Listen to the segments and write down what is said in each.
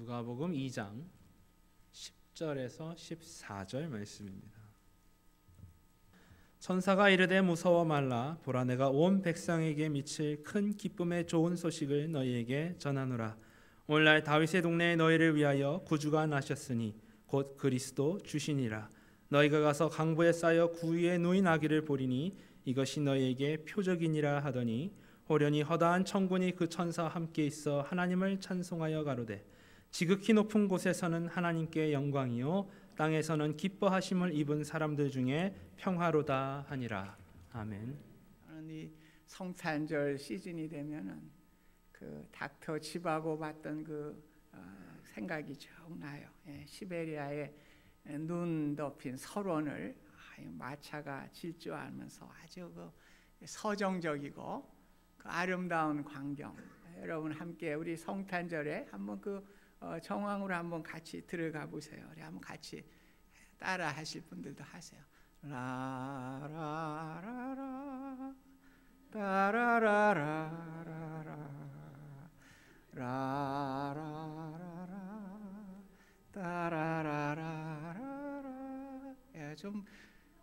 누가복음 2장 10절에서 14절 말씀입니다. 천사가 이르되 무서워 말라. 보라, 내가 온 백성에게 미칠 큰 기쁨의 좋은 소식을 너희에게 전하노라. 오늘날 다윗의 동네에 너희를 위하여 구주가 나셨으니 곧 그리스도 주시니라. 너희가 가서 강보에 쌓여 구유에 누인 아기를 보리니 이것이 너희에게 표적이니라 하더니, 호련히 허다한 천군이 그 천사와 함께 있어 하나님을 찬송하여 가로되, 지극히 높은 곳에서는 하나님께 영광이요 땅에서는 기뻐하심을 입은 사람들 중에 평화로다 하니라. 아멘. 이 성탄절 시즌이 되면은 그 닥터 지바고 봤던 그 생각이 쭉 나요. 시베리아의 눈 덮인 설원을 마차가 질주하면서 아주 그 서정적이고 그 아름다운 광경. 여러분 함께 우리 성탄절에 한번 그 정황으로 한번 같이 들어가 보세요. 우리 한번 같이 따라 하실 분들도 하세요. 라라라라 따라라라라라 라라라라 따라라라라라. 좀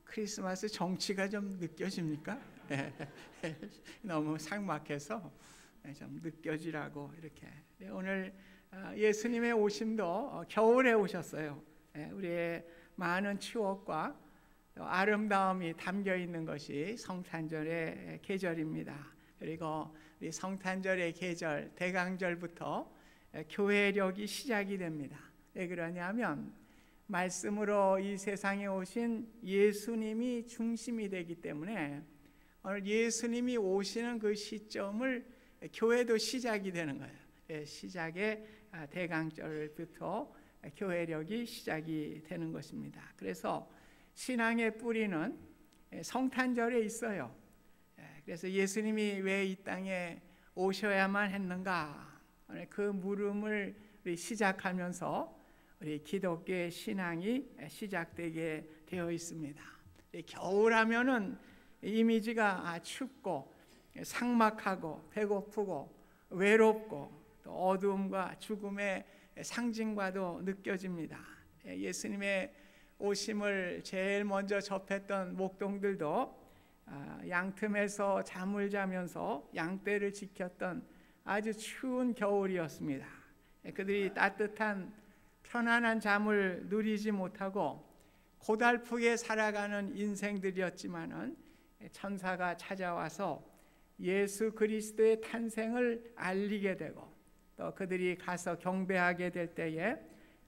크리스마스 정취가 좀 느껴집니까? 너무 삭막해서 좀 느껴지라고 이렇게. 오늘 예수님의 오심도 겨울에 오셨어요. 우리의 많은 추억과 아름다움이 담겨 있는 것이 성탄절의 계절입니다. 그리고 우리 성탄절의 계절 대강절부터 교회력이 시작이 됩니다. 왜 그러냐면 말씀으로 이 세상에 오신 예수님이 중심이 되기 때문에 오늘 예수님이 오시는 그 시점을 교회도 시작이 되는 거예요. 시작의 대강절부터 교회력이 시작이 되는 것입니다. 그래서 신앙의 뿌리는 성탄절에 있어요. 그래서 예수님이 왜 이 땅에 오셔야만 했는가, 그 물음을 우리 시작하면서 우리 기독교의 신앙이 시작되게 되어 있습니다. 겨울하면은 이미지가 춥고 삭막하고 배고프고 외롭고 또 어두움과 죽음의 상징과도 느껴집니다. 예수님의 오심을 제일 먼저 접했던 목동들도 양틈에서 잠을 자면서 양떼를 지켰던 아주 추운 겨울이었습니다. 그들이 따뜻한 편안한 잠을 누리지 못하고 고달프게 살아가는 인생들이었지만은 천사가 찾아와서 예수 그리스도의 탄생을 알리게 되고 또 그들이 가서 경배하게 될 때에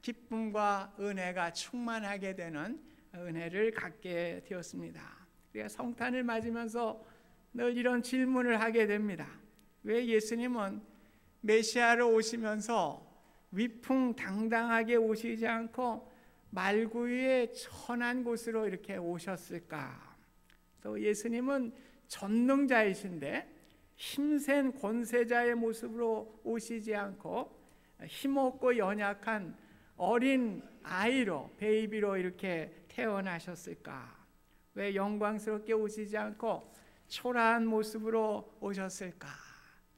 기쁨과 은혜가 충만하게 되는 은혜를 갖게 되었습니다. 우리가 성탄을 맞으면서 늘 이런 질문을 하게 됩니다. 왜 예수님은 메시아로 오시면서 위풍당당하게 오시지 않고 말구유의 천한 곳으로 이렇게 오셨을까? 또 예수님은 전능자이신데 힘센 권세자의 모습으로 오시지 않고 힘없고 연약한 어린 아이로, 베이비로 이렇게 태어나셨을까? 왜 영광스럽게 오시지 않고 초라한 모습으로 오셨을까?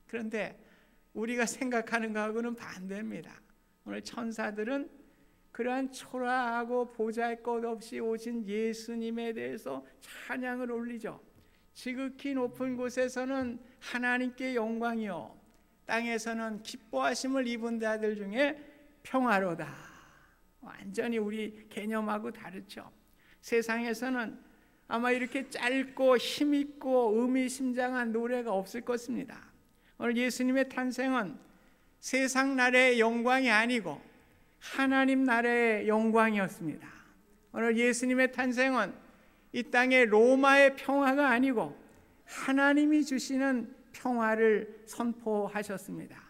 그런데 우리가 생각하는 것하고는 반대입니다. 오늘 천사들은 그러한 초라하고 보잘것없이 오신 예수님에 대해서 찬양을 올리죠. 지극히 높은 곳에서는 하나님께 영광이요 땅에서는 기뻐하심을 입은 자들 중에 평화로다. 완전히 우리 개념하고 다르죠. 세상에서는 아마 이렇게 짧고 힘있고 의미심장한 노래가 없을 것입니다. 오늘 예수님의 탄생은 세상 나라의 영광이 아니고 하나님 나라의 영광이었습니다. 오늘 예수님의 탄생은 이 땅의 로마의 평화가 아니고 하나님이 주시는 평화를 선포하셨습니다.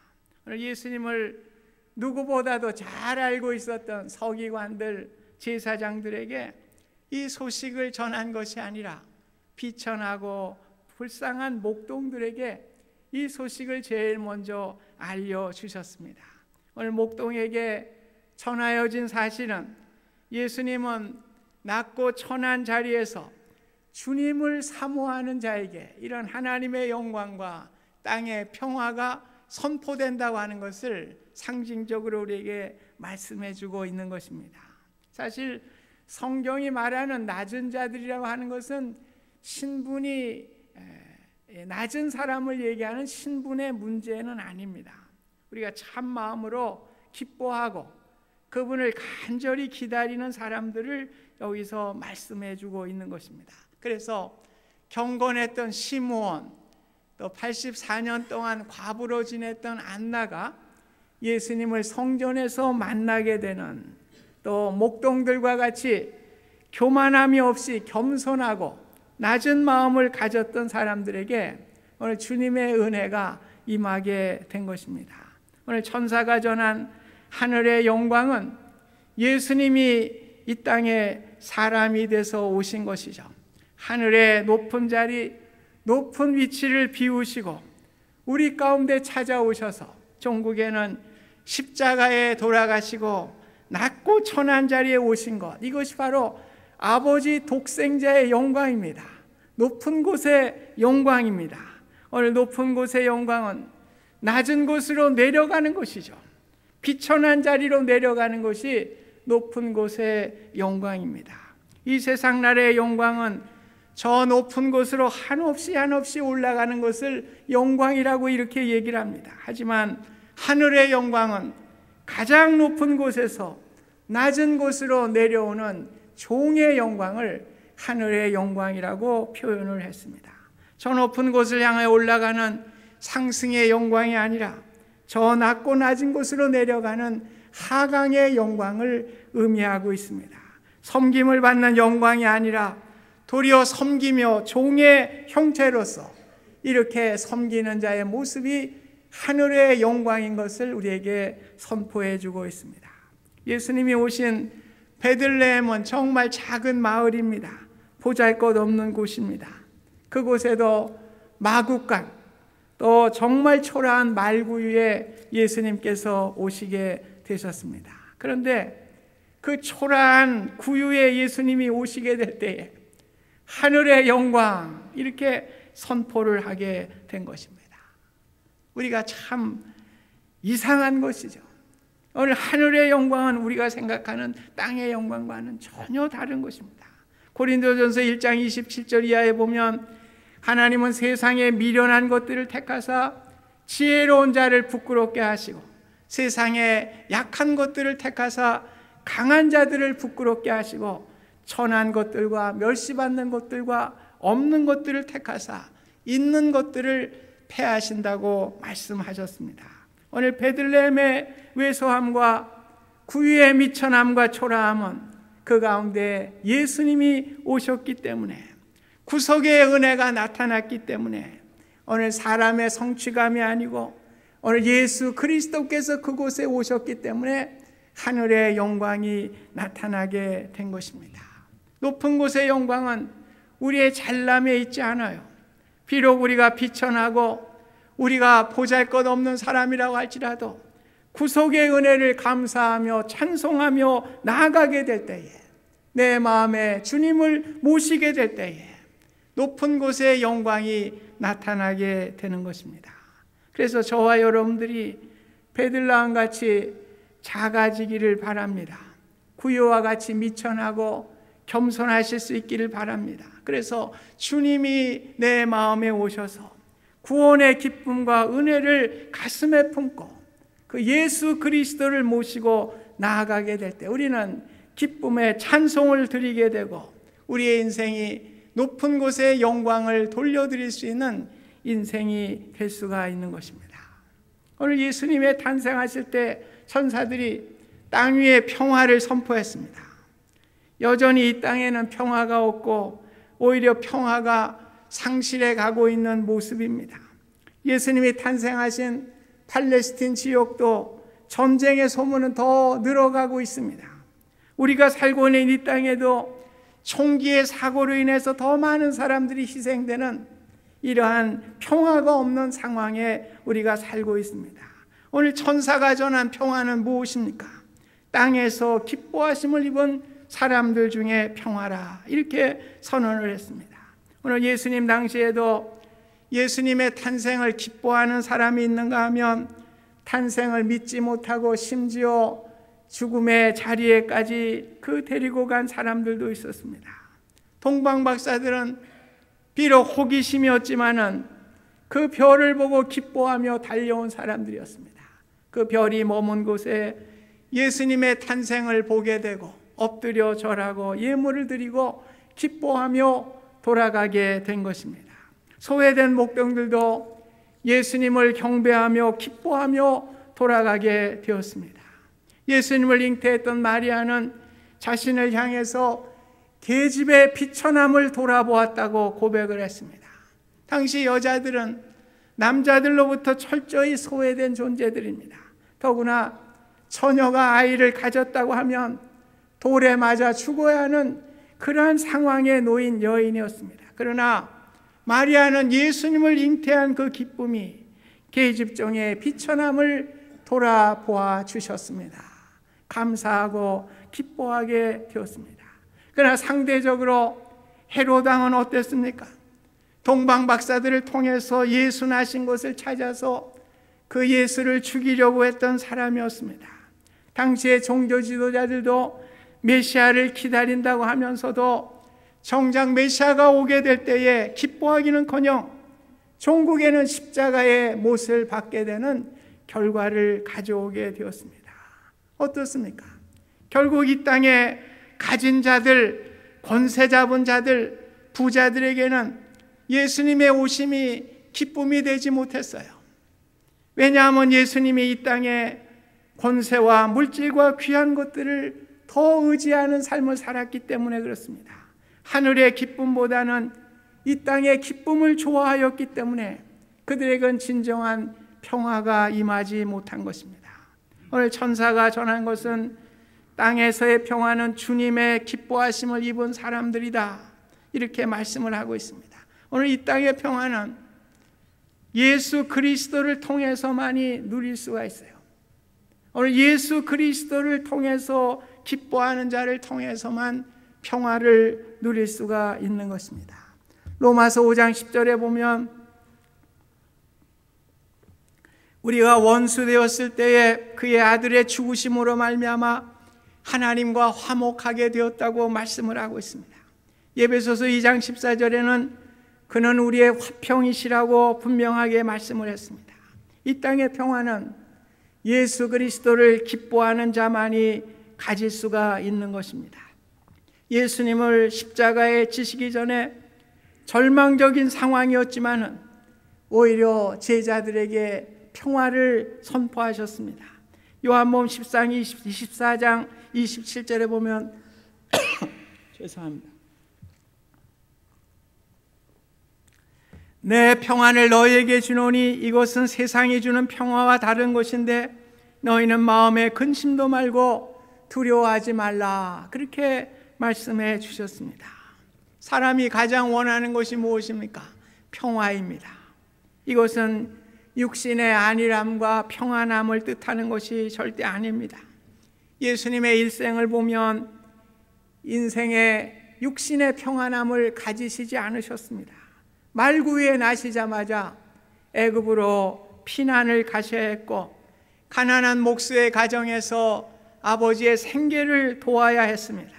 오늘 예수님을 누구보다도 잘 알고 있었던 서기관들, 제사장들에게 이 소식을 전한 것이 아니라 비천하고 불쌍한 목동들에게 이 소식을 제일 먼저 알려주셨습니다. 오늘 목동에게 전하여진 사실은 예수님은 낮고 천한 자리에서 주님을 사모하는 자에게 이런 하나님의 영광과 땅의 평화가 선포된다고 하는 것을 상징적으로 우리에게 말씀해 주고 있는 것입니다. 사실 성경이 말하는 낮은 자들이라고 하는 것은 신분이 낮은 사람을 얘기하는 신분의 문제는 아닙니다. 우리가 참 마음으로 기뻐하고 그분을 간절히 기다리는 사람들을 여기서 말씀해 주고 있는 것입니다. 그래서 경건했던 시므온, 또 84년 동안 과부로 지냈던 안나가 예수님을 성전에서 만나게 되는, 또 목동들과 같이 교만함이 없이 겸손하고 낮은 마음을 가졌던 사람들에게 오늘 주님의 은혜가 임하게 된 것입니다. 오늘 천사가 전한 하늘의 영광은 예수님이 이 땅에 사람이 돼서 오신 것이죠. 하늘의 높은 자리, 높은 위치를 비우시고 우리 가운데 찾아오셔서 종국에는 십자가에 돌아가시고 낮고 천한 자리에 오신 것, 이것이 바로 아버지 독생자의 영광입니다. 높은 곳의 영광입니다. 오늘 높은 곳의 영광은 낮은 곳으로 내려가는 것이죠. 비천한 자리로 내려가는 것이 높은 곳의 영광입니다. 이 세상 나라의 영광은 저 높은 곳으로 한없이 올라가는 것을 영광이라고 이렇게 얘기를 합니다. 하지만 하늘의 영광은 가장 높은 곳에서 낮은 곳으로 내려오는 종의 영광을 하늘의 영광이라고 표현을 했습니다. 저 높은 곳을 향해 올라가는 상승의 영광이 아니라 저 낮고 낮은 곳으로 내려가는 하강의 영광을 의미하고 있습니다. 섬김을 받는 영광이 아니라 도리어 섬기며 종의 형체로서 이렇게 섬기는 자의 모습이 하늘의 영광인 것을 우리에게 선포해 주고 있습니다. 예수님이 오신 베들레헴은 정말 작은 마을입니다. 보잘것없는 곳입니다. 그곳에도 마구간, 또 정말 초라한 말구유에 예수님께서 오시게 되셨습니다. 그런데 그 초라한 구유에 예수님이 오시게 될 때에 하늘의 영광, 이렇게 선포를 하게 된 것입니다. 우리가 참 이상한 것이죠. 오늘 하늘의 영광은 우리가 생각하는 땅의 영광과는 전혀 다른 것입니다. 고린도전서 1장 27절 이하에 보면 하나님은 세상에 미련한 것들을 택하사 지혜로운 자를 부끄럽게 하시고 세상에 약한 것들을 택하사 강한 자들을 부끄럽게 하시고 천한 것들과 멸시받는 것들과 없는 것들을 택하사 있는 것들을 패하신다고 말씀하셨습니다. 오늘 베들레헴의 왜소함과 구유의 미천함과 초라함은 그 가운데 예수님이 오셨기 때문에, 구속의 은혜가 나타났기 때문에 오늘 사람의 성취감이 아니고 오늘 예수 그리스도께서 그곳에 오셨기 때문에 하늘의 영광이 나타나게 된 것입니다. 높은 곳의 영광은 우리의 잘남에 있지 않아요. 비록 우리가 비천하고 우리가 보잘것없는 사람이라고 할지라도 구속의 은혜를 감사하며 찬송하며 나아가게 될 때에, 내 마음에 주님을 모시게 될 때에 높은 곳의 영광이 나타나게 되는 것입니다. 그래서 저와 여러분들이 베들레헴 같이 작아지기를 바랍니다. 구유와 같이 미천하고 겸손하실 수 있기를 바랍니다. 그래서 주님이 내 마음에 오셔서 구원의 기쁨과 은혜를 가슴에 품고 그 예수 그리스도를 모시고 나아가게 될 때 우리는 기쁨의 찬송을 드리게 되고 우리의 인생이 높은 곳에 영광을 돌려드릴 수 있는 인생이 될 수가 있는 것입니다. 오늘 예수님의 탄생하실 때 천사들이 땅 위에 평화를 선포했습니다. 여전히 이 땅에는 평화가 없고 오히려 평화가 상실해 가고 있는 모습입니다. 예수님이 탄생하신 팔레스틴 지역도 전쟁의 소문은 더 늘어가고 있습니다. 우리가 살고 있는 이 땅에도 총기의 사고로 인해서 더 많은 사람들이 희생되는 이러한 평화가 없는 상황에 우리가 살고 있습니다. 오늘 천사가 전한 평화는 무엇입니까? 땅에서 기뻐하심을 입은 사람들 중에 평화라, 이렇게 선언을 했습니다. 오늘 예수님 당시에도 예수님의 탄생을 기뻐하는 사람이 있는가 하면 탄생을 믿지 못하고 심지어 죽음의 자리에까지 데리고 간 사람들도 있었습니다. 동방박사들은 비록 호기심이었지만은 그 별을 보고 기뻐하며 달려온 사람들이었습니다. 그 별이 머문 곳에 예수님의 탄생을 보게 되고 엎드려 절하고 예물을 드리고 기뻐하며 돌아가게 된 것입니다. 소외된 목병들도 예수님을 경배하며 기뻐하며 돌아가게 되었습니다. 예수님을 잉태했던 마리아는 자신을 향해서 계집의 비천함을 돌아보았다고 고백을 했습니다. 당시 여자들은 남자들로부터 철저히 소외된 존재들입니다. 더구나 처녀가 아이를 가졌다고 하면 돌에 맞아 죽어야 하는 그러한 상황에 놓인 여인이었습니다. 그러나 마리아는 예수님을 잉태한 그 기쁨이 계집종의 비천함을 돌아보아 주셨습니다. 감사하고 기뻐하게 되었습니다. 그러나 상대적으로 헤롯 왕은 어땠습니까? 동방 박사들을 통해서 예수 나신 것을 찾아서 그 예수를 죽이려고 했던 사람이었습니다. 당시의 종교 지도자들도 메시아를 기다린다고 하면서도 정작 메시아가 오게 될 때에 기뻐하기는커녕 종국에는 십자가의 못을 받게 되는 결과를 가져오게 되었습니다. 어떻습니까? 결국 이 땅에 가진 자들, 권세 잡은 자들, 부자들에게는 예수님의 오심이 기쁨이 되지 못했어요. 왜냐하면 예수님이 이 땅에 권세와 물질과 귀한 것들을 더 의지하는 삶을 살았기 때문에 그렇습니다. 하늘의 기쁨보다는 이 땅의 기쁨을 좋아하였기 때문에 그들에겐 진정한 평화가 임하지 못한 것입니다. 오늘 천사가 전한 것은 땅에서의 평화는 주님의 기뻐하심을 입은 사람들이다, 이렇게 말씀을 하고 있습니다. 오늘 이 땅의 평화는 예수 그리스도를 통해서만이 누릴 수가 있어요. 오늘 예수 그리스도를 통해서 기뻐하는 자를 통해서만 평화를 누릴 수가 있는 것입니다. 로마서 5장 10절에 보면 우리가 원수 되었을 때에 그의 아들의 죽으심으로 말미암아 하나님과 화목하게 되었다고 말씀을 하고 있습니다. 에베소서 2장 14절에는 그는 우리의 화평이시라고 분명하게 말씀을 했습니다. 이 땅의 평화는 예수 그리스도를 기뻐하는 자만이 가질 수가 있는 것입니다. 예수님을 십자가에 지시기 전에 절망적인 상황이었지만은 오히려 제자들에게 평화를 선포하셨습니다. 요한복음 14장 27절에 보면 죄송합니다. 내 평안을 너희에게 주노니 이것은 세상이 주는 평화와 다른 것인데 너희는 마음에 근심도 말고 두려워하지 말라, 그렇게 말씀해 주셨습니다. 사람이 가장 원하는 것이 무엇입니까? 평화입니다. 이것은 육신의 안일함과 평안함을 뜻하는 것이 절대 아닙니다. 예수님의 일생을 보면 인생의 육신의 평안함을 가지시지 않으셨습니다. 말구유에 나시자마자 애굽으로 피난을 가셔야 했고 가난한 목수의 가정에서 아버지의 생계를 도와야 했습니다.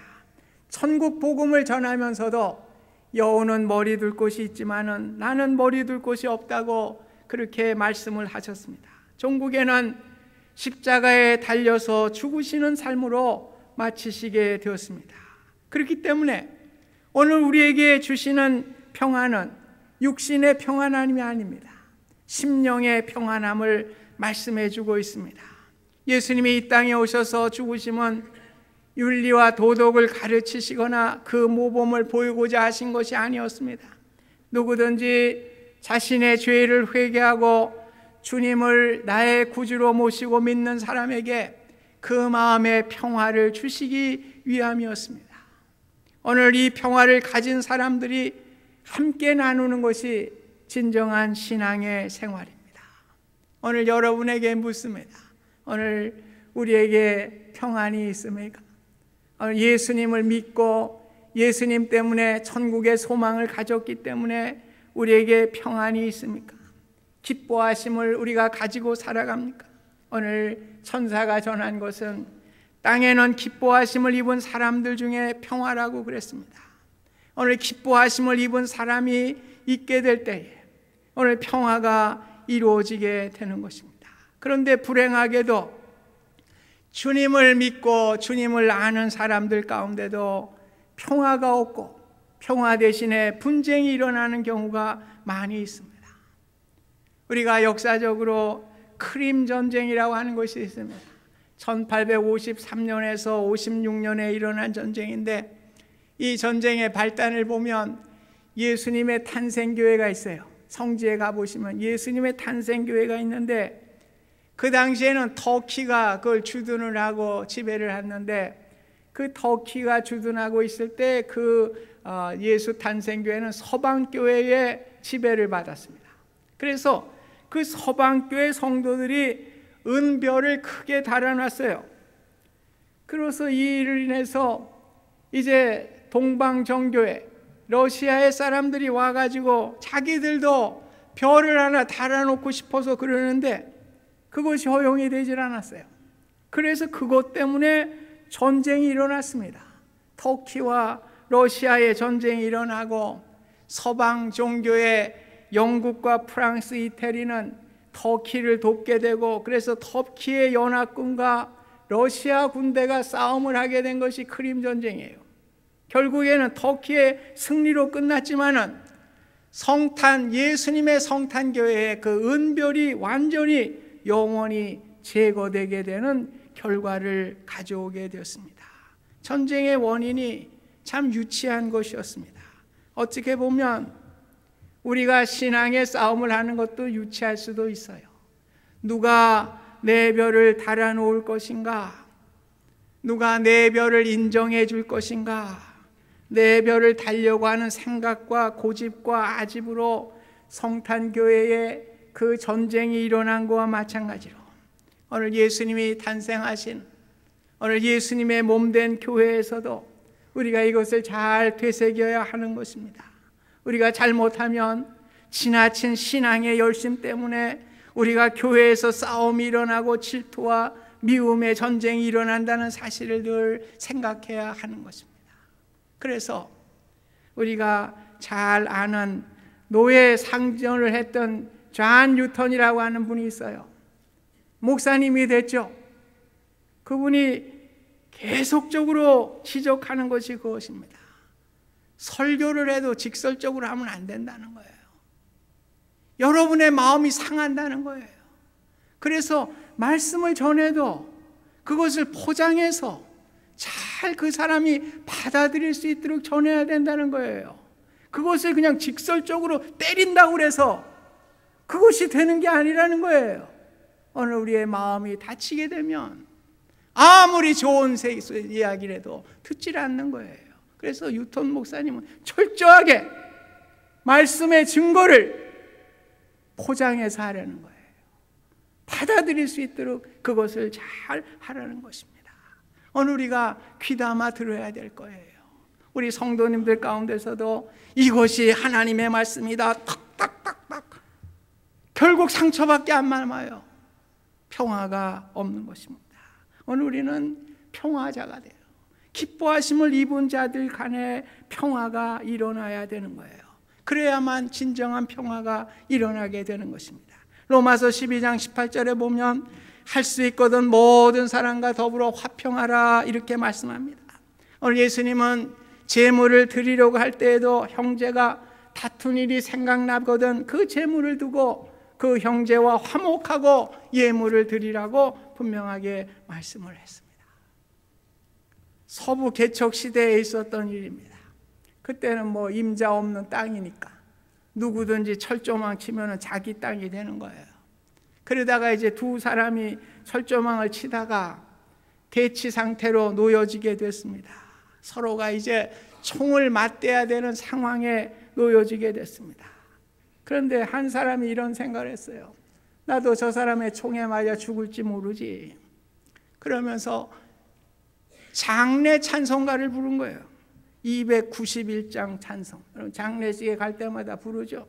천국 복음을 전하면서도 여우는 머리 둘 곳이 있지만은 나는 머리 둘 곳이 없다고 그렇게 말씀을 하셨습니다. 종국에는 십자가에 달려서 죽으시는 삶으로 마치시게 되었습니다. 그렇기 때문에 오늘 우리에게 주시는 평안은 육신의 평안함이 아닙니다. 심령의 평안함을 말씀해 주고 있습니다. 예수님이 이 땅에 오셔서 죽으심은 윤리와 도덕을 가르치시거나 그 모범을 보이고자 하신 것이 아니었습니다. 누구든지 자신의 죄를 회개하고 주님을 나의 구주로 모시고 믿는 사람에게 그 마음의 평화를 주시기 위함이었습니다. 오늘 이 평화를 가진 사람들이 함께 나누는 것이 진정한 신앙의 생활입니다. 오늘 여러분에게 묻습니다. 오늘 우리에게 평안이 있습니까? 오늘 예수님을 믿고 예수님 때문에 천국의 소망을 가졌기 때문에 우리에게 평안이 있습니까? 기뻐하심을 우리가 가지고 살아갑니까? 오늘 천사가 전한 것은 땅에는 기뻐하심을 입은 사람들 중에 평화라고 그랬습니다. 오늘 기뻐하심을 입은 사람이 있게 될 때에 오늘 평화가 이루어지게 되는 것입니다. 그런데 불행하게도 주님을 믿고 주님을 아는 사람들 가운데도 평화가 없고 평화 대신에 분쟁이 일어나는 경우가 많이 있습니다. 우리가 역사적으로 크림 전쟁이라고 하는 것이 있습니다. 1853년에서 56년에 일어난 전쟁인데 이 전쟁의 발단을 보면 예수님의 탄생교회가 있어요. 성지에 가보시면 예수님의 탄생교회가 있는데 그 당시에는 터키가 그걸 주둔을 하고 지배를 했는데 그 터키가 주둔하고 있을 때 그 예수 탄생교회는 서방교회의 지배를 받았습니다. 그래서 그 서방교회 성도들이 은별을 크게 달아놨어요. 그래서 이 일을 인해서 이제 동방정교회 러시아의 사람들이 와가지고 자기들도 별을 하나 달아놓고 싶어서 그러는데 그것이 허용이 되질 않았어요. 그래서 그것 때문에 전쟁이 일어났습니다. 터키와 러시아의 전쟁이 일어나고 서방 종교의 영국과 프랑스, 이태리는 터키를 돕게 되고 그래서 터키의 연합군과 러시아 군대가 싸움을 하게 된 것이 크림 전쟁이에요. 결국에는 터키의 승리로 끝났지만은 성탄 예수님의 성탄교회의 그 은별이 완전히 영원히 제거되게 되는 결과를 가져오게 되었습니다. 전쟁의 원인이 참 유치한 것이었습니다. 어떻게 보면 우리가 신앙의 싸움을 하는 것도 유치할 수도 있어요. 누가 내 별을 달아놓을 것인가? 누가 내 별을 인정해 줄 것인가? 내 별을 달려고 하는 생각과 고집과 아집으로 성탄교회의 그 전쟁이 일어난 것과 마찬가지로 오늘 예수님이 탄생하신 오늘 예수님의 몸된 교회에서도 우리가 이것을 잘 되새겨야 하는 것입니다. 우리가 잘못하면 지나친 신앙의 열심 때문에 우리가 교회에서 싸움이 일어나고 질투와 미움의 전쟁이 일어난다는 사실을 늘 생각해야 하는 것입니다. 그래서 우리가 잘 아는 노예 상전을 했던 존 뉴턴이라고 하는 분이 있어요. 목사님이 됐죠. 그분이 계속적으로 지적하는 것이 그것입니다. 설교를 해도 직설적으로 하면 안 된다는 거예요. 여러분의 마음이 상한다는 거예요. 그래서 말씀을 전해도 그것을 포장해서 잘 그 사람이 받아들일 수 있도록 전해야 된다는 거예요. 그것을 그냥 직설적으로 때린다고 해서 그것이 되는 게 아니라는 거예요. 오늘 우리의 마음이 다치게 되면 아무리 좋은 이야기라도 듣질 않는 거예요. 그래서 뉴턴 목사님은 철저하게 말씀의 증거를 포장해서 하라는 거예요. 받아들일 수 있도록 그것을 잘 하라는 것입니다. 오늘 우리가 귀담아 들어야 될 거예요. 우리 성도님들 가운데서도 이것이 하나님의 말씀이다. 탁탁탁탁. 결국 상처밖에 안 남아요. 평화가 없는 것입니다. 오늘 우리는 평화자가 돼요. 기뻐하심을 입은 자들 간에 평화가 일어나야 되는 거예요. 그래야만 진정한 평화가 일어나게 되는 것입니다. 로마서 12장 18절에 보면 할 수 있거든 모든 사람과 더불어 화평하라 이렇게 말씀합니다. 오늘 예수님은 제물을 드리려고 할 때에도 형제가 다툰 일이 생각나거든 그 제물을 두고 그 형제와 화목하고 예물을 드리라고 분명하게 말씀을 했습니다. 서부 개척 시대에 있었던 일입니다. 그때는 뭐 임자 없는 땅이니까 누구든지 철조망 치면은 자기 땅이 되는 거예요. 그러다가 이제 두 사람이 철조망을 치다가 대치 상태로 놓여지게 됐습니다. 서로가 이제 총을 맞대야 되는 상황에 놓여지게 됐습니다. 그런데 한 사람이 이런 생각을 했어요. 나도 저 사람의 총에 맞아 죽을지 모르지. 그러면서 장례 찬송가를 부른 거예요. 291장 찬송. 장례식에 갈 때마다 부르죠.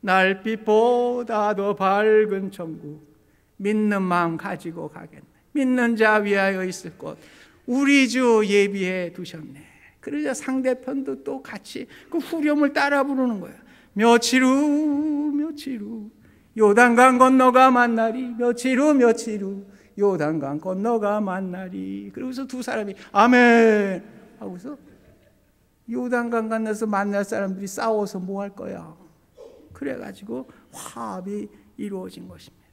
달빛보다 더 밝은 천국, 믿는 마음 가지고 가겠네. 믿는 자 위하여 있을 곳 우리 주 예비해 두셨네. 그러자 상대편도 또 같이 그 후렴을 따라 부르는 거예요. 며칠 후 요단강 건너가 만나리. 며칠 후 요단강 건너가 만나리. 그러고서 두 사람이 아멘 하고서 요단강 건너서 만날 사람들이 싸워서 뭐 할 거야. 그래가지고 화합이 이루어진 것입니다.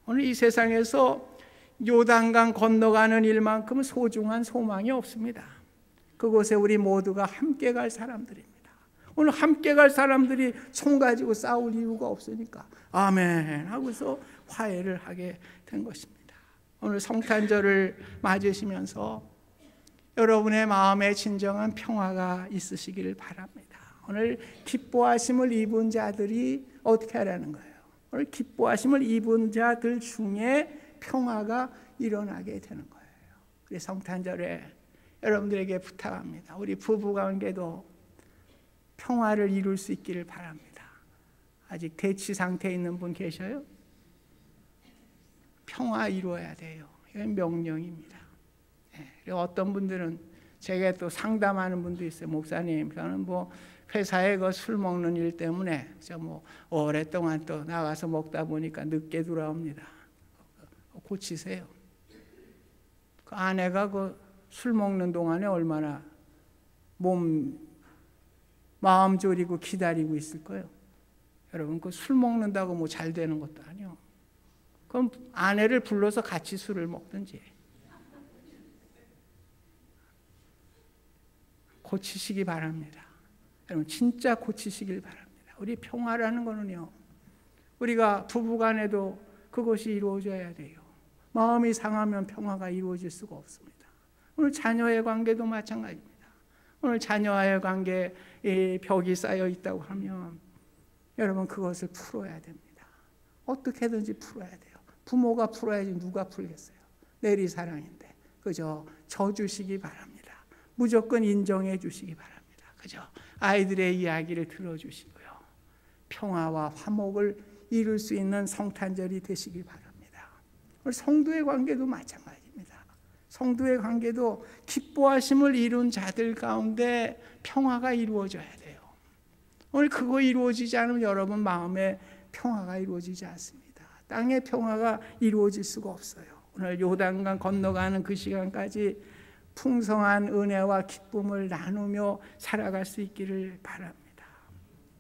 오늘 이 세상에서 요단강 건너가는 일만큼 소중한 소망이 없습니다. 그곳에 우리 모두가 함께 갈 사람들입니다. 오늘 함께 갈 사람들이 총 가지고 싸울 이유가 없으니까 아멘 하고서 화해를 하게 된 것입니다. 오늘 성탄절을 맞으시면서 여러분의 마음에 진정한 평화가 있으시기를 바랍니다. 오늘 기뻐하심을 입은 자들이 어떻게 하라는 거예요? 오늘 기뻐하심을 입은 자들 중에 평화가 일어나게 되는 거예요. 우리 성탄절에 여러분들에게 부탁합니다. 우리 부부관계도 평화를 이룰 수 있기를 바랍니다. 아직 대치 상태에 있는 분 계셔요? 평화 이루어야 돼요. 이건 명령입니다. 그리고 어떤 분들은 제가 또 상담하는 분도 있어요. 목사님, 저는 뭐 회사에 그 술 먹는 일 때문에 저 뭐 오랫동안 또 나가서 먹다 보니까 늦게 돌아옵니다. 고치세요. 그 아내가 그 술 먹는 동안에 얼마나 마음 졸이고 기다리고 있을 거예요. 여러분 그 술 먹는다고 뭐 잘 되는 것도 아니요. 그럼 아내를 불러서 같이 술을 먹든지 고치시기 바랍니다. 여러분 진짜 고치시길 바랍니다. 우리 평화라는 거는요, 우리가 부부간에도 그것이 이루어져야 돼요. 마음이 상하면 평화가 이루어질 수가 없습니다. 오늘 자녀의 관계도 마찬가지입니다. 오늘 자녀와의 관계에 벽이 쌓여 있다고 하면 여러분 그것을 풀어야 됩니다. 어떻게든지 풀어야 돼요. 부모가 풀어야지 누가 풀겠어요. 내리사랑인데 그저 져주시기 바랍니다. 무조건 인정해 주시기 바랍니다. 그저 아이들의 이야기를 들어주시고요. 평화와 화목을 이룰 수 있는 성탄절이 되시기 바랍니다. 오늘 성도의 관계도 마찬가지입니다. 성도의 관계도 기뻐하심을 이룬 자들 가운데 평화가 이루어져야 돼요. 오늘 그거 이루어지지 않으면 여러분 마음에 평화가 이루어지지 않습니다. 땅의 평화가 이루어질 수가 없어요. 오늘 요단강 건너가는 그 시간까지 풍성한 은혜와 기쁨을 나누며 살아갈 수 있기를 바랍니다.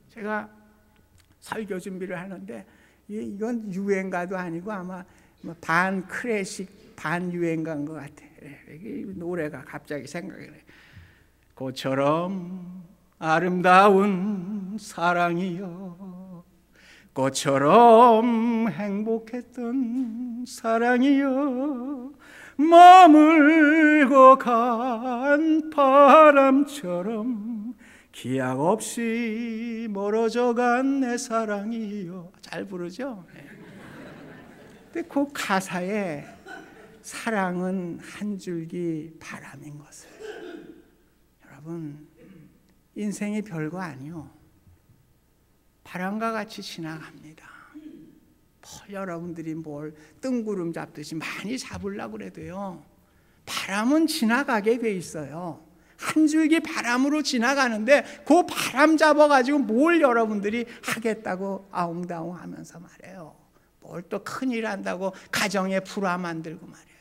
제가 설교 준비를 하는데 이건 유행가도 아니고 아마 반 클래식 반 유행가인 것 같아. 이 노래가 갑자기 생각이 나. 꽃처럼 아름다운 사랑이여, 꽃처럼 행복했던 사랑이여, 머물고 간 바람처럼 기약 없이 멀어져 간 내 사랑이여. 잘 부르죠? 근데 그 가사에 사랑은 한 줄기 바람인 것을, 여러분 인생이 별거 아니요, 바람과 같이 지나갑니다. 여러분들이 뭘 뜬구름 잡듯이 많이 잡으려고 그래도요, 바람은 지나가게 돼 있어요. 한 줄기 바람으로 지나가는데 그 바람 잡아가지고 뭘 여러분들이 하겠다고 아웅다웅 하면서 말해요. 뭘 또 큰일 한다고 가정에 불화 만들고 말이에요.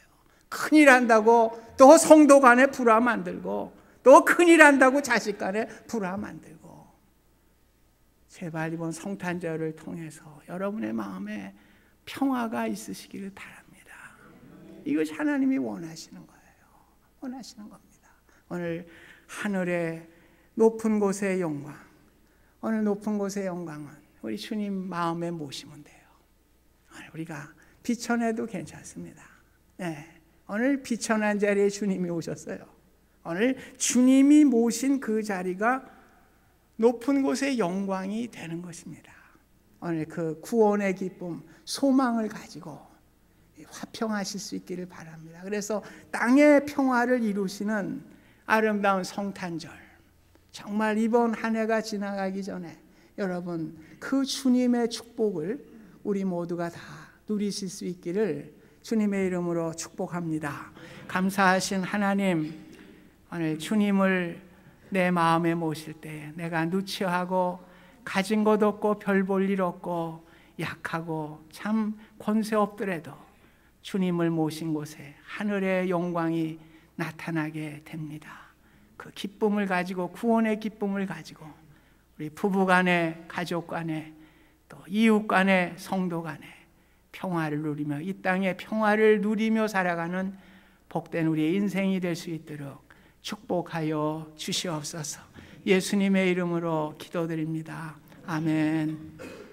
큰일 한다고 또 성도 간에 불화 만들고, 또 큰일 한다고 자식 간에 불화 만들고. 제발 이번 성탄절을 통해서 여러분의 마음에 평화가 있으시기를 바랍니다. 이것이 하나님이 원하시는 거예요. 원하시는 겁니다. 오늘 하늘의 높은 곳의 영광, 오늘 높은 곳의 영광은 우리 주님 마음에 모시면 돼요. 우리가 비천해도 괜찮습니다. 네, 오늘 비천한 자리에 주님이 오셨어요. 오늘 주님이 모신 그 자리가 높은 곳의 영광이 되는 것입니다. 오늘 그 구원의 기쁨, 소망을 가지고 화평하실 수 있기를 바랍니다. 그래서 땅의 평화를 이루시는 아름다운 성탄절, 정말 이번 한 해가 지나가기 전에 여러분 그 주님의 축복을 우리 모두가 다 누리실 수 있기를 주님의 이름으로 축복합니다. 감사하신 하나님, 오늘 주님을 내 마음에 모실 때 내가 누추하고 가진 것 없고 별 볼 일 없고 약하고 참 권세 없더라도 주님을 모신 곳에 하늘의 영광이 나타나게 됩니다. 그 기쁨을 가지고, 구원의 기쁨을 가지고 우리 부부 간에, 가족 간에, 또 이웃 간에, 성도 간에 평화를 누리며 이 땅의 평화를 누리며 살아가는 복된 우리의 인생이 될 수 있도록 축복하여 주시옵소서. 예수님의 이름으로 기도드립니다. 아멘.